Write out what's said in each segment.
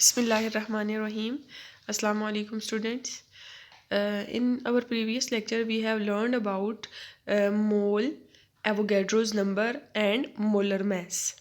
Bismillahirrahmanirrahim. Assalamu alaikum students. In our previous lecture we have learned about mole, Avogadro's number and molar mass.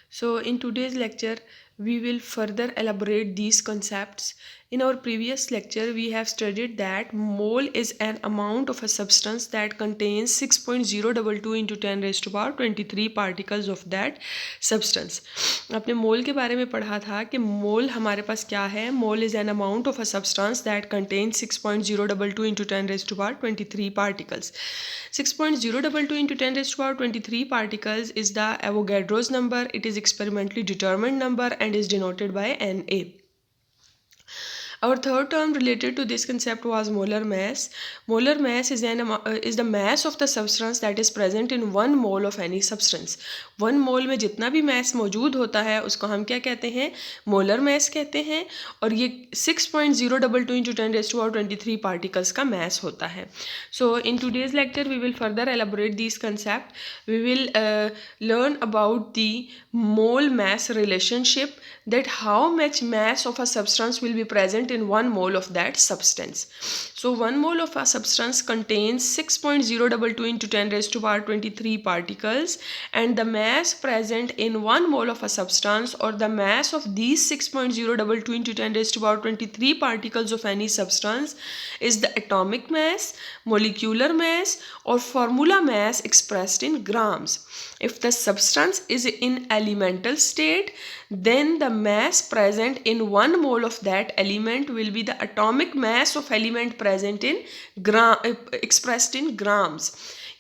So in today's lecture we will further elaborate these concepts. In our previous lecture we have studied that mole is an amount of a substance that contains 6.022 into 10 raised to power 23 particles of that substance. आपने मोल के बारे में पढ़ा था कि मोल हमारे पास क्या है. Mole is an amount of a substance that contains 6.022 into 10 raised to power 23 particles. 6.022 into 10 raised to power 23 particles is the Avogadro's number. It is experimentally determined number and is denoted by Na. Our third term related to this concept was molar mass. Molar mass is the mass of the substance that is present in 1 mole of any substance. 1 mole में जितना भी mass मौजूद होता है उसको हम क्या कहते हैं, molar mass कहते हैं. और ये 6.022 into 10 raised to power 23 particles का mass होता है. So in today's lecture we will further elaborate these concepts. We will learn about the mole mass relationship, that how much mass of a substance will be present in 1 mole of that substance. So 1 mole of a substance contains 6.022 into 10 raised to power 23 particles, and the mass present in 1 mole of a substance, or the mass of these 6.022 into 10 raised to power 23 particles of any substance, is the atomic mass, molecular mass or formula mass expressed in grams. If the substance is in elemental state, then the mass present in 1 mole of that element will be the atomic mass of element present in expressed in grams.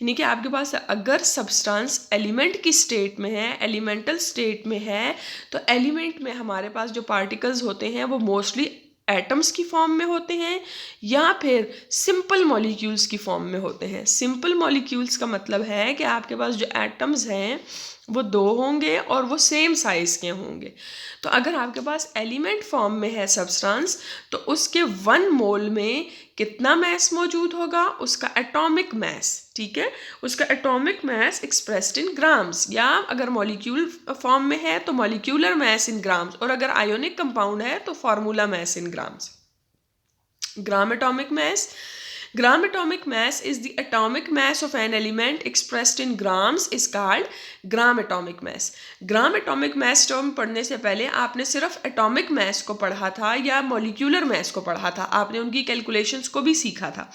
यानी कि आपके पास अगर substance element की state में है, elemental state में है, तो एलिमेंट में हमारे पास जो पार्टिकल्स होते हैं वो मोस्टली एटम्स की फॉर्म में होते हैं या फिर सिंपल मॉलिक्यूल्स की फॉर्म में होते हैं. सिंपल मॉलिक्यूल्स का मतलब है कि आपके पास जो एटम्स हैं वो 2 होंगे और वो सेम साइज़ के होंगे. तो अगर आपके पास एलिमेंट फॉर्म में है सब्सटेंस, तो उसके 1 मोल में कितना मैस मौजूद होगा, उसका एटॉमिक मैस. ठीक है, उसका atomic mass expressed in grams. या अगर मॉलिक्यूल फॉर्म में है तो मॉलिक्यूलर मैस इन ग्राम्स, और अगर आयोनिक कंपाउंड है तो formula mass in grams. Gram atomic mass. Gram atomic mass is the atomic mass of an element expressed in grams is called gram atomic mass. Gram atomic mass term पढ़ने से पहले आपने सिर्फ atomic mass को पढ़ा था या molecular mass को पढ़ा था, आपने उनकी calculations को भी सीखा था.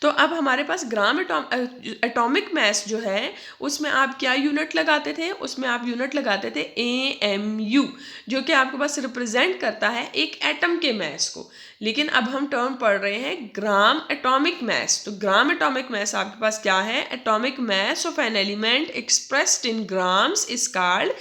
तो अब हमारे पास ग्राम एटॉमिक मैस जो है उसमें आप क्या यूनिट लगाते थे, उसमें आप यूनिट लगाते थे AMU, जो कि आपके पास रिप्रेजेंट करता है एक एटम के मैस को. लेकिन अब हम टर्म पढ़ रहे हैं ग्राम एटॉमिक मैस. तो ग्राम एटॉमिक मैस आपके पास क्या है, atomic mass of an element expressed in grams is called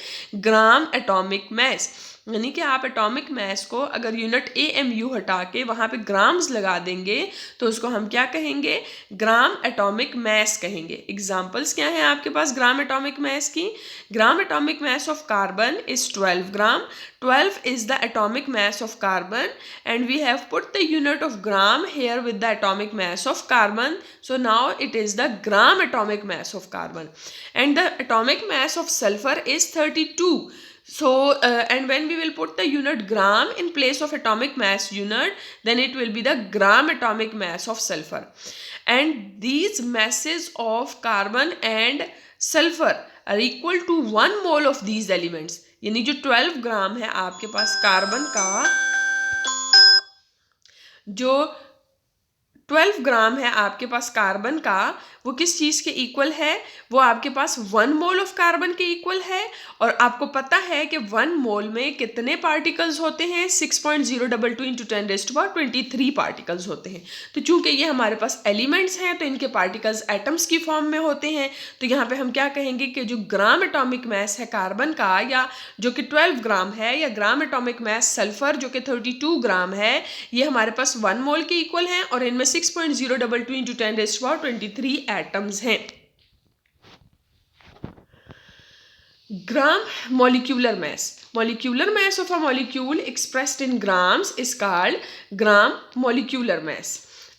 gram atomic mess. यानी कि आप एटॉमिक मैस को अगर यूनिट AMU हटा के वहाँ पे ग्राम्स लगा देंगे तो उसको हम क्या कहेंगे, ग्राम एटॉमिक मैस कहेंगे. एग्जांपल्स क्या हैं आपके पास ग्राम एटॉमिक मैस की. ग्राम atomic mass of carbon is 12 gram. 12 is the atomic mass of carbon, and we have put the unit of gram here with the atomic mass of carbon. So now it is the gram atomic mass of carbon. And the atomic mass of sulfur is 32. So and when we will put the unit gram in place of atomic mass unit, then it will be the gram atomic mass of sulfur. And these masses of carbon and sulfur are equal to 1 mole of these elements. यानी जो 12 ग्राम है आपके पास carbon का, जो 12 ग्राम है आपके पास carbon का, वो किस चीज़ के इक्वल है, वो आपके पास 1 मोल ऑफ कार्बन के इक्वल है. और आपको पता है कि 1 मोल में कितने पार्टिकल्स होते हैं, 6.022 into 10 raised to power 23 particles होते हैं. तो चूंकि ये हमारे पास एलिमेंट्स हैं तो इनके पार्टिकल्स एटम्स की फॉर्म में होते हैं. तो यहाँ पे हम क्या कहेंगे कि जो ग्राम एटॉमिक मैस है कार्बन का, या जो कि 12 ग्राम है, या ग्राम एटॉमिक मैस सल्फर जो कि 32 ग्राम है, ये हमारे पास 1 मोल के इक्वल हैं और इनमें 6.022 into 10 raised to power 23 atoms हैं. Gram molecular mass. Molecular mass of a molecule expressed in grams is called gram molecular mass.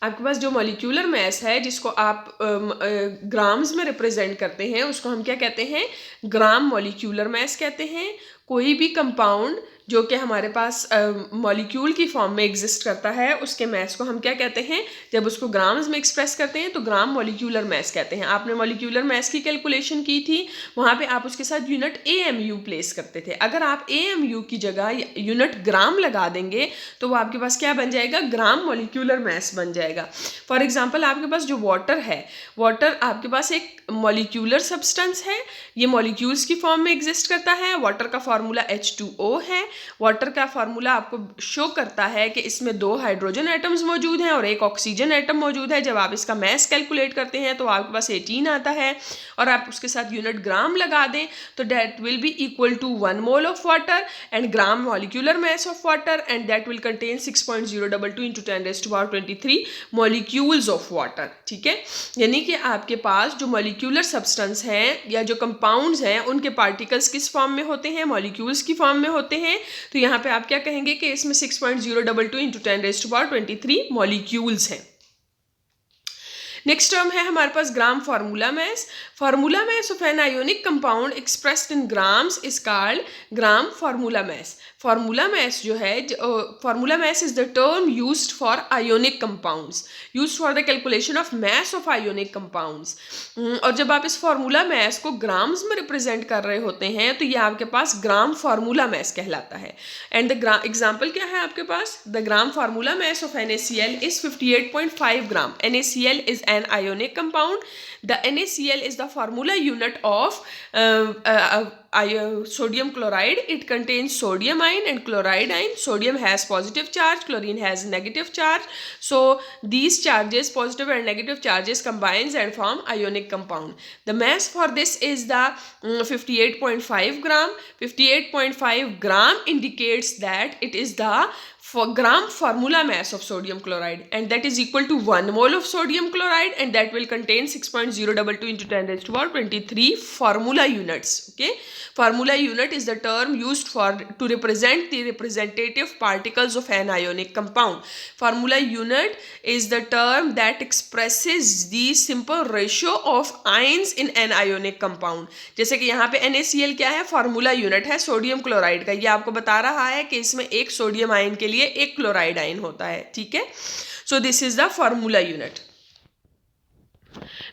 आपके पास जो मॉलिक्यूलर मैस है जिसको आप ग्राम्स में रिप्रेजेंट करते हैं उसको हम क्या कहते हैं, ग्राम मॉलिक्यूलर मैस कहते हैं. कोई भी कंपाउंड जो कि हमारे पास मॉलिक्यूल की फॉर्म में एग्जिस्ट करता है, उसके मैस को हम क्या कहते हैं? जब उसको ग्राम्स में एक्सप्रेस करते हैं तो ग्राम मॉलिक्यूलर मैस कहते हैं। आपने मॉलिक्यूलर मैस की कैलकुलेशन की थी, वहाँ पे आप उसके साथ यूनिट AMU प्लेस करते थे। अगर आप AMU की जगह यूनिट ग्राम लगा देंगे तो वो आपके पास क्या बन जाएगा? ग्राम मॉलिक्यूलर मैस बन जाएगा। फॉर एग्जाम्पल आपके पास जो वाटर है, वाटर आपके पास एक मॉलिक्यूलर सब्सटेंस है, ये मॉलिक्यूल्स की फॉर्म में एग्जिस्ट करता है। वाटर का फार्मूला H2O है। वाटर का फार्मूला आपको शो करता है कि इसमें 2 हाइड्रोजन एटम्स मौजूद हैं और 1 ऑक्सीजन एटम मौजूद है। जब आप इसका मैस कैलकुलेट करते हैं तो आपके पास 18 आता है, और आप उसके साथ यूनिट ग्राम लगा दें तो that will be equal to 1 mole of water and gram molecular mass of water, and that will contain 6.022 × 10⁻23 molecules of water. ठीक है, यानी कि आपके पास जो मॉलिक्यूलर सब्सटेंस हैं या जो कंपाउंड्स हैं उनके पार्टिकल्स किस फॉर्म में होते हैं? मॉलिक्यूल्स की फॉर्म में होते हैं। तो यहाँ पे आप क्या कहेंगे कि इसमें 6.022 × 10⁻23 मॉलिक्यूल्स हैं। नेक्स्ट टर्म है हमारे पास gram formula mass. Formula mass of an ionic compound expressed in grams is called gram formula mass. Formula mass जो है, formula mass is the term used for ionic compounds, used for the calculation of mass of ionic compounds. और जब आप इस formula mass को grams में represent कर रहे होते हैं तो ये आपके पास ग्राम फार्मूला मैस कहलाता है। एंड द एग्जाम्पल क्या है आपके पास? The gram formula mass of NaCl is 58.5 gram. NaCl is an ionic compound. The NaCl is the formula unit of sodium chloride. It contains sodium ion and chloride ion. Sodium has positive charge, chlorine has negative charge. So these charges, positive and negative charges, combines and form ionic compound. The mass for this is the 58.5 gram. 58.5 gram indicates that it is the gram formula mass of sodium chloride, and that is equal to 1 mole of sodium chloride, and that will contain 6.022 × 10⁻23 formula units. Okay, formula unit is the term used to represent the representative particles of an ionic compound. Formula unit is the term that expresses the simple ratio of ions in an ionic compound. जैसे कि यहाँ पे NaCl क्या है? Formula unit है sodium chloride का। ये आपको बता रहा है कि इसमें एक सोडियम आयन के लिए एक क्लोराइड आयन होता है। ठीक है, so this is the formula unit.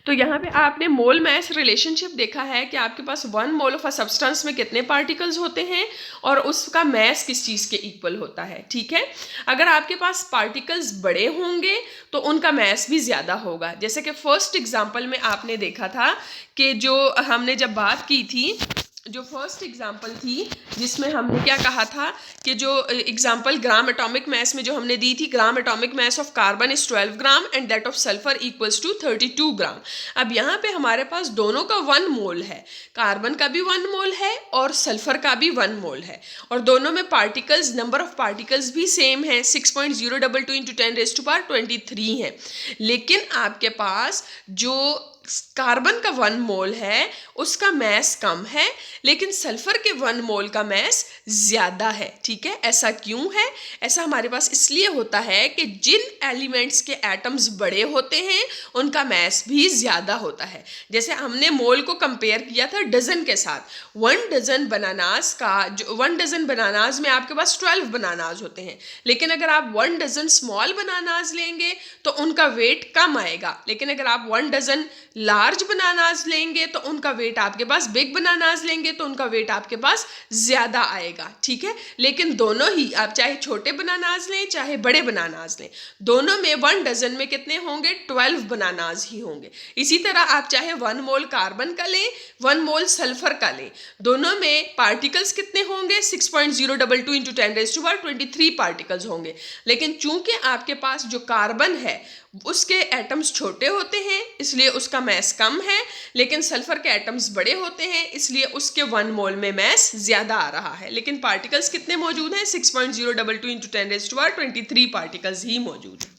तो यहाँ पे आपने मोल मैस रिलेशनशिप देखा है कि आपके पास 1 मोल ऑफ अ सब्सटेंस में कितने पार्टिकल्स होते हैं और उसका मैस किस चीज़ के इक्वल होता है। ठीक है, अगर आपके पास पार्टिकल्स बड़े होंगे तो उनका मैस भी ज़्यादा होगा। जैसे कि फर्स्ट एग्जाम्पल में आपने देखा था कि जो हमने जब बात की थी, जो फर्स्ट एग्जाम्पल थी जिसमें हमने क्या कहा था कि जो एग्जाम्पल ग्राम एटॉमिक मैस में जो हमने दी थी, gram atomic mass of carbon is 12 gram and that of sulphur equals to 32 gram. अब यहाँ पे हमारे पास दोनों का 1 मोल है, कार्बन का भी 1 मोल है और सल्फर का भी 1 मोल है, और दोनों में पार्टिकल्स, नंबर ऑफ पार्टिकल्स भी सेम है, 6.022 × 10⁻23 है। लेकिन आपके पास जो कार्बन का 1 मोल है उसका मैस कम है, लेकिन सल्फर के 1 मोल का मैस ज़्यादा है। ठीक है, ऐसा क्यों है? ऐसा हमारे पास इसलिए होता है कि जिन एलिमेंट्स के एटम्स बड़े होते हैं उनका मैस भी ज़्यादा होता है। जैसे हमने मोल को कंपेयर किया था डजन के साथ। 1 डजन बनानास का, जो 1 डजन बनानास में आपके पास 12 बनानास होते हैं, लेकिन अगर आप 1 डजन स्मॉल बनानास लेंगे तो उनका वेट कम आएगा, लेकिन अगर आप 1 डजन लार्ज बनानास लेंगे तो उनका वेट, आपके पास बिग बनानास लेंगे तो उनका वेट आपके पास ज़्यादा आएगा। ठीक है, लेकिन दोनों ही, आप चाहे छोटे बनानास लें चाहे बड़े बनानास लें, दोनों में 1 डजन में कितने होंगे? 12 बनानास ही होंगे। इसी तरह आप चाहे 1 मोल कार्बन का लें 1 मोल सल्फर का लें, दोनों में पार्टिकल्स कितने होंगे? 6.022 × 10⁻23 पार्टिकल्स होंगे। लेकिन चूंकि आपके पास जो कार्बन है उसके एटम्स छोटे होते हैं इसलिए उसका मैस कम है, लेकिन सल्फर के एटम्स बड़े होते हैं इसलिए उसके 1 मोल में मैस ज़्यादा आ रहा है, लेकिन पार्टिकल्स कितने मौजूद हैं? 6.022 × 10⁻23 पार्टिकल्स ही मौजूद हैं।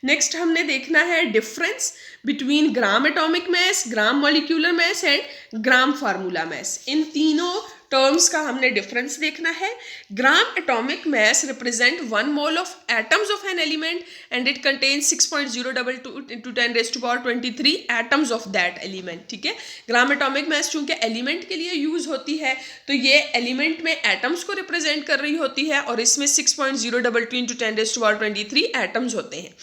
नेक्स्ट हमने देखना है difference between gram atomic mass, gram molecular mass and gram formula mass. इन तीनों टर्म्स का हमने डिफरेंस देखना है। Gram atomic mass represent 1 mole of atoms of an element and it contains 6.022 into 10⁻23 atoms of that element. ठीक है, gram atomic मास चूंकि element के लिए यूज होती है तो ये एलिमेंट में एटम्स को रिप्रेजेंट कर रही होती है और इसमें 6.022 into 10⁻23 एटम्स होते हैं।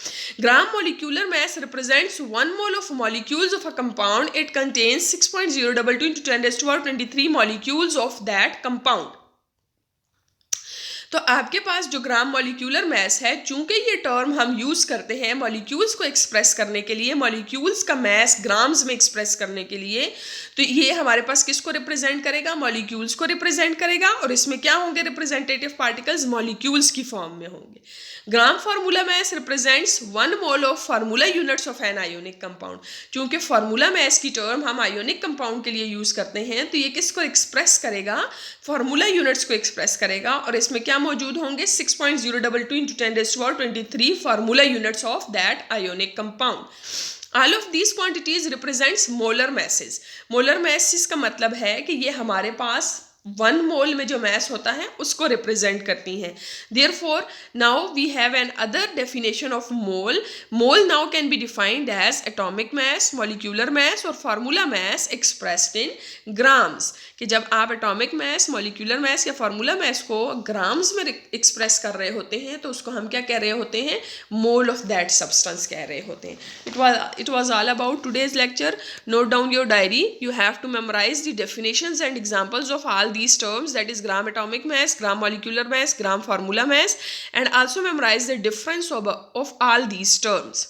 Gram molecular mass represents 1 mole of molecules of a compound, it contains 6.022 into 10⁻23 molecules of that compound. तो आपके पास जो ग्राम मॉलिक्यूलर मास है, चूंकि ये टर्म हम यूज करते हैं मॉलिक्यूल्स को एक्सप्रेस करने के लिए, मॉलिक्यूल्स का मास ग्राम्स में एक्सप्रेस करने के लिए, तो ये हमारे पास किसको रिप्रेजेंट करेगा? मॉलिक्यूल्स को रिप्रेजेंट करेगा। और इसमें क्या होंगे? रिप्रेजेंटेटिव पार्टिकल्स मॉलिक्यूल्स की फॉर्म में होंगे। Gram formula mass represents 1 mole of formula units of an ionic compound. चूंकि फार्मूला मास की टर्म हम आयोनिक कंपाउंड के लिए यूज करते हैं, तो ये किसको एक्सप्रेस करेगा? फार्मूला यूनिट्स को एक्सप्रेस करेगा। और इसमें क्या मौजूद होंगे? 6.022 into 10⁻23 formula units of that ionic compound. All of these quantities represents molar masses. Molar masses का मतलब है कि ये हमारे पास 1 मोल में जो मास होता है उसको रिप्रेजेंट करती हैं। Therefore, now we have an other definition of mole. Mole now can be defined as atomic mass, molecular mass और formula mass expressed in grams. कि जब आप एटॉमिक मास, मॉलिक्यूलर मास या फार्मूला मास को grams में express कर रहे होते हैं तो उसको हम क्या कह रहे होते हैं? मोल ऑफ दैट सब्सटेंस कह रहे होते हैं। It was all about today's lecture. Note down your diary. You have to memorize the definitions and examples of all these terms, that is gram atomic mass, gram molecular mass, gram formula mass, and also memorize the difference of all these terms.